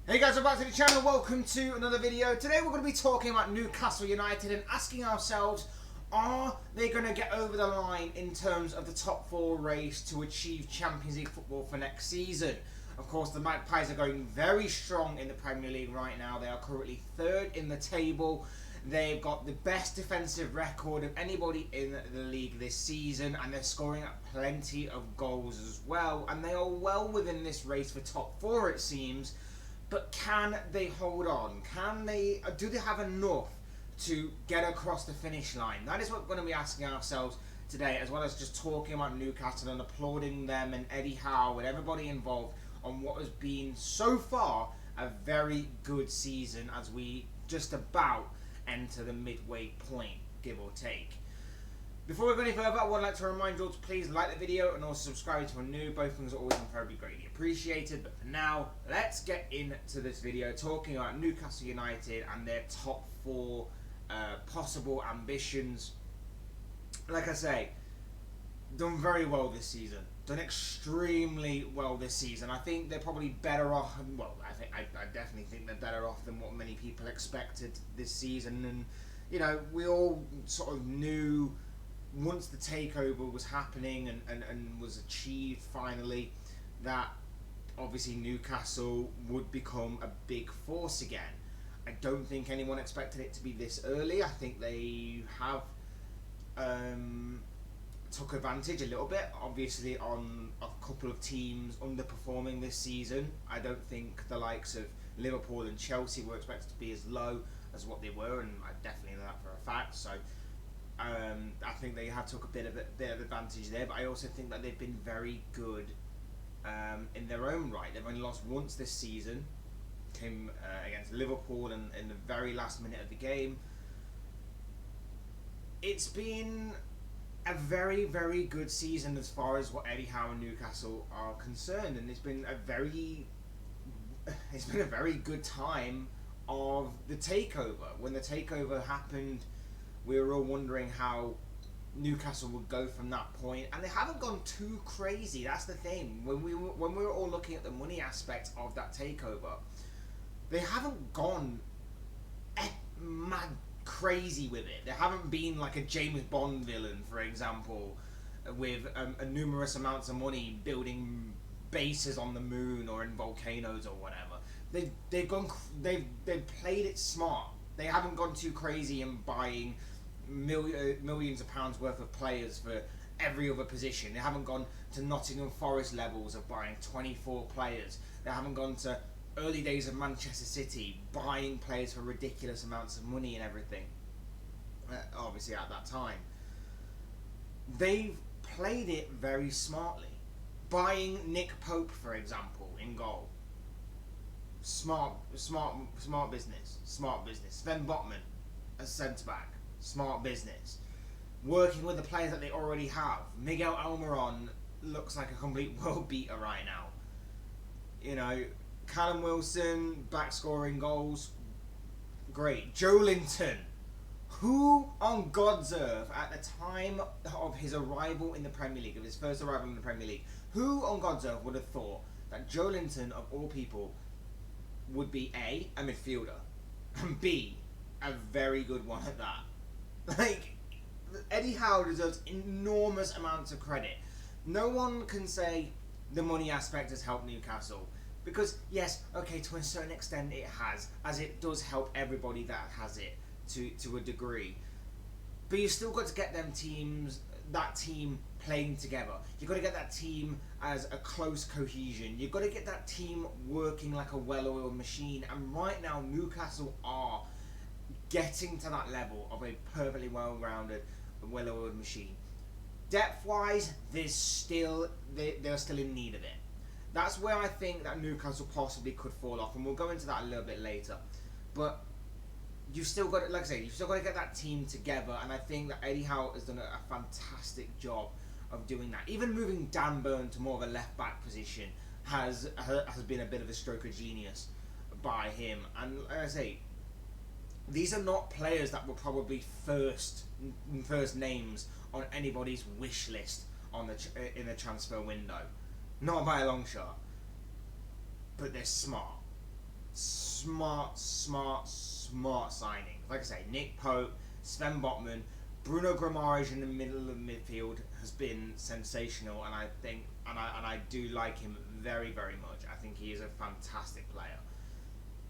Hey guys, welcome back to the channel. Welcome to another video. Today we're going to be talking about Newcastle United and asking ourselves, are they going to get over the line in terms of the top four race to achieve Champions League football for next season? Of course, the Magpies are going very strong in the Premier League right now. They are currently third in the table. They've got the best defensive record of anybody in the league this season, and they're scoring plenty of goals as well. And they are well within this race for top four, it seems. But can they hold on? Do they have enough to get across the finish line? That is what we're going to be asking ourselves today, as well as just talking about Newcastle and applauding them and Eddie Howe and everybody involved on what has been so far a very good season as we just about enter the midway point, give or take. Before we go any further, I would like to remind you all to please like the video and also subscribe to a new. Both things are always incredibly greatly appreciated. But for now, let's get into this video talking about Newcastle United and their top four possible ambitions. Like I say, done very well this season. Done extremely well this season. I think they're probably better off. Well, I definitely think they're better off than what many people expected this season. And you know, we all sort of knew, once the takeover was happening and was achieved finally, that obviously Newcastle would become a big force again. I don't think anyone expected it to be this early. I think they have took advantage a little bit, obviously, on a couple of teams underperforming this season. I don't think the likes of Liverpool and Chelsea were expected to be as low as what they were, and I definitely know that for a fact. So I think they have took a bit of advantage there, but I also think that they've been very good in their own right. They've only lost once this season, came against Liverpool in the very last minute of the game. It's been a very, very good season as far as what Eddie Howe and Newcastle are concerned, and it's been a very good time of the takeover. When the takeover happened, we were all wondering how Newcastle would go from that point, and they haven't gone too crazy. That's the thing. When we were all looking at the money aspect of that takeover, they haven't gone mad crazy with it. They haven't been like a James Bond villain, for example, with numerous amounts of money building bases on the moon or in volcanoes or whatever. They've played it smart. They haven't gone too crazy in buying millions of pounds worth of players for every other position. They haven't gone to Nottingham Forest levels of buying 24 players. They haven't gone to early days of Manchester City buying players for ridiculous amounts of money and everything. Obviously at that time, they've played it very smartly. Buying Nick Pope, for example, in goal. Smart business. Sven Botman as centre-back. Smart business. Working with the players that they already have. Miguel Almiron looks like a complete world beater right now. You know, Callum Wilson back scoring goals. Great. Joelinton. Who on God's earth at the time of his arrival in the Premier League, of his first arrival in the Premier League, who on God's earth would have thought that Joelinton, of all people, would be A, a midfielder, and B, a very good one at that. Like, Eddie Howe deserves enormous amounts of credit. No one can say the money aspect has helped Newcastle, because yes, okay, to a certain extent it has, as it does help everybody that has it to a degree. But you've still got to get that team playing together. You've got to get that team as a close cohesion. You've got to get that team working like a well-oiled machine. And right now, Newcastle are getting to that level of a perfectly well-rounded, well-oiled machine. Depth-wise, they're still in need of it. That's where I think that Newcastle possibly could fall off, and we'll go into that a little bit later. But you've still got to, like I say, you've still got to get that team together, and I think that Eddie Howe has done a fantastic job of doing that. Even moving Dan Burn to more of a left-back position has been a bit of a stroke of genius by him. And like I say, these are not players that were probably first names on anybody's wish list in the transfer window. Not by a long shot. But they're smart. smart signing. Like I say, Nick Pope, Sven Botman, Bruno Guimaraes in the middle of midfield has been sensational, and I think, and I do like him very, very much. I think he is a fantastic player.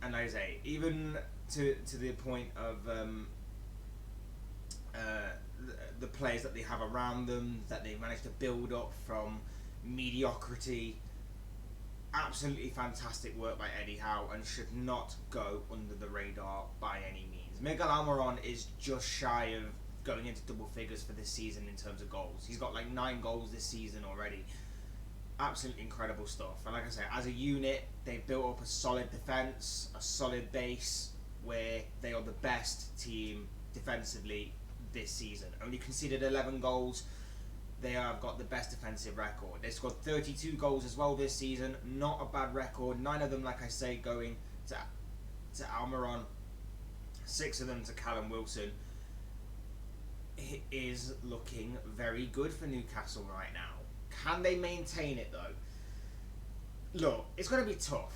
And like I say, even to the point of the players that they have around them, that they managed to build up from mediocrity. Absolutely fantastic work by Eddie Howe, and should not go under the radar by any means. Miguel Almiron is just shy of going into double figures for this season in terms of goals. He's got like 9 goals this season already. Absolutely incredible stuff. And like I say, as a unit, they've built up a solid defence, a solid base, where they are the best team defensively this season. Only conceded 11 goals. They have got the best defensive record. They scored 32 goals as well this season. Not a bad record. 9 of them, like I say, going to Almiron. 6 of them to Callum Wilson. It is looking very good for Newcastle right now. Can they maintain it though? Look, it's going to be tough.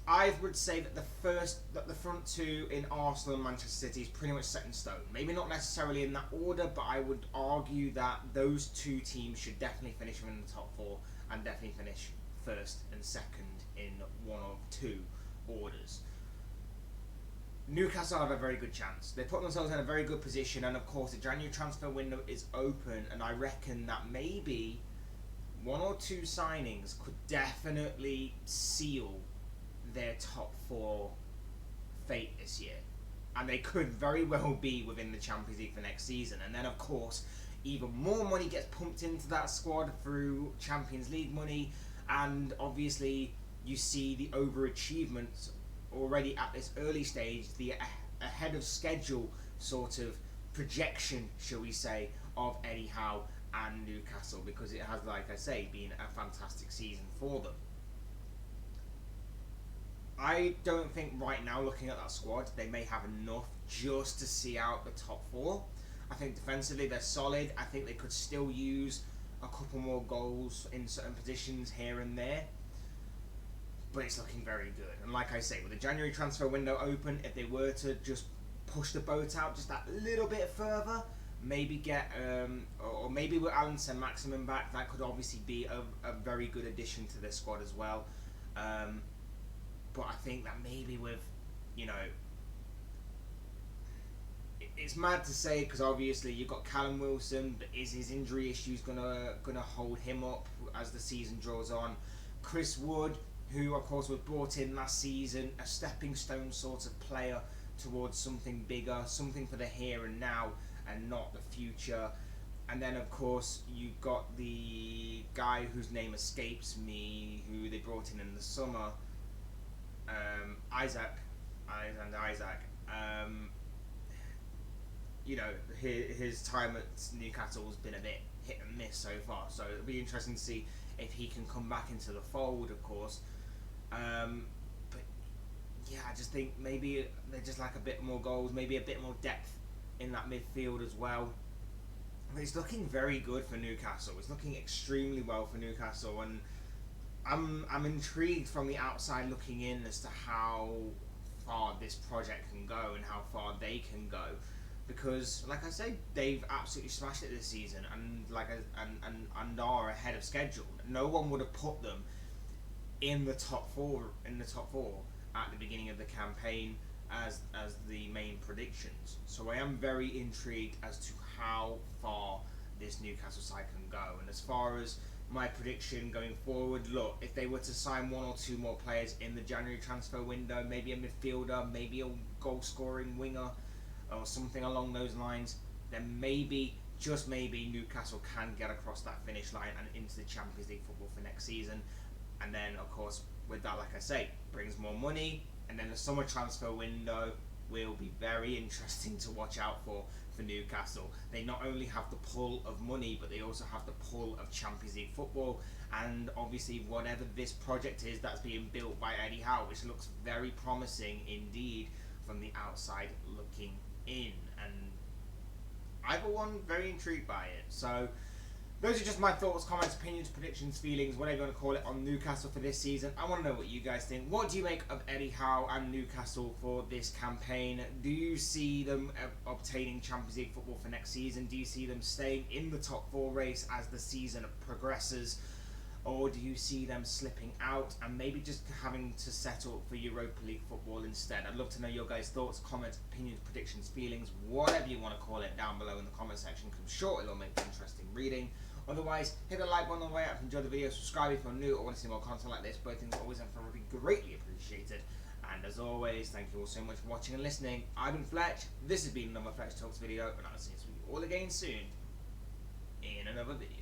I would say that the front two in Arsenal and Manchester City is pretty much set in stone. Maybe not necessarily in that order, but I would argue that those 2 teams should definitely finish in the top 4 and definitely finish first and second in one of 2 orders. Newcastle have a very good chance. They put themselves in a very good position, and of course the January transfer window is open, and I reckon that maybe 1 or 2 signings could definitely seal their top 4 fate this year, and they could very well be within the Champions League for next season. And then of course even more money gets pumped into that squad through Champions League money, and obviously you see the overachievement already at this early stage, the ahead of schedule sort of projection, shall we say, of Eddie Howe and Newcastle, because it has, like I say, been a fantastic season for them. I don't think right now, looking at that squad, they may have enough just to see out the top 4. I think defensively they're solid. I think they could still use a couple more goals in certain positions here and there, but it's looking very good. And like I say, with the January transfer window open, if they were to just push the boat out just that little bit further, maybe get or maybe with Alan Saint-Maximin back, that could obviously be a very good addition to their squad as well. But I think that maybe with, you know, it's mad to say, because obviously you've got Callum Wilson, but is his injury issues gonna hold him up as the season draws on? Chris Wood, who of course was brought in last season, a stepping stone sort of player towards something bigger, something for the here and now and not the future. And then of course you've got the guy whose name escapes me, who they brought in the summer, Isaac. You know, his time at Newcastle has been a bit hit and miss so far, so it'll be interesting to see if he can come back into the fold, of course. But yeah, I just think maybe they just lack a bit more goals, maybe a bit more depth in that midfield as well. But it's looking very good for Newcastle. It's looking extremely well for Newcastle, and I'm intrigued from the outside looking in as to how far this project can go and how far they can go, because like I say, they've absolutely smashed it this season, and and are ahead of schedule. No one would have put them in the top four at the beginning of the campaign as the main predictions. So I am very intrigued as to how far this Newcastle side can go. And as far as my prediction going forward, look, if they were to sign 1 or 2 more players in the January transfer window, maybe a midfielder, maybe a goal scoring winger or something along those lines, then maybe, just maybe, Newcastle can get across that finish line and into the Champions League football for next season. And then of course with that, like I say, brings more money, and then the summer transfer window will be very interesting to watch out for Newcastle. They not only have the pull of money, but they also have the pull of Champions League football, and obviously whatever this project is that's being built by Eddie Howe, which looks very promising indeed from the outside looking in, and I for one very intrigued by it. So Those are just my thoughts, comments, opinions, predictions, feelings, whatever you want to call it, on Newcastle for this season. I want to know what you guys think. What do you make of Eddie Howe and Newcastle for this campaign? Do you see them obtaining Champions League football for next season? Do you see them staying in the top 4 race as the season progresses? Or do you see them slipping out and maybe just having to settle for Europa League football instead? I'd love to know your guys' thoughts, comments, opinions, predictions, feelings, whatever you want to call it, down below in the comment section. I'm sure it'll make interesting reading. Otherwise, hit the like button on the way up, enjoy the video, subscribe if you're new or want to see more content like this. Both things always and forever be greatly appreciated. And as always, thank you all so much for watching and listening. I've been Fletch, this has been another Fletch Talks video, and I'll see you all again soon in another video.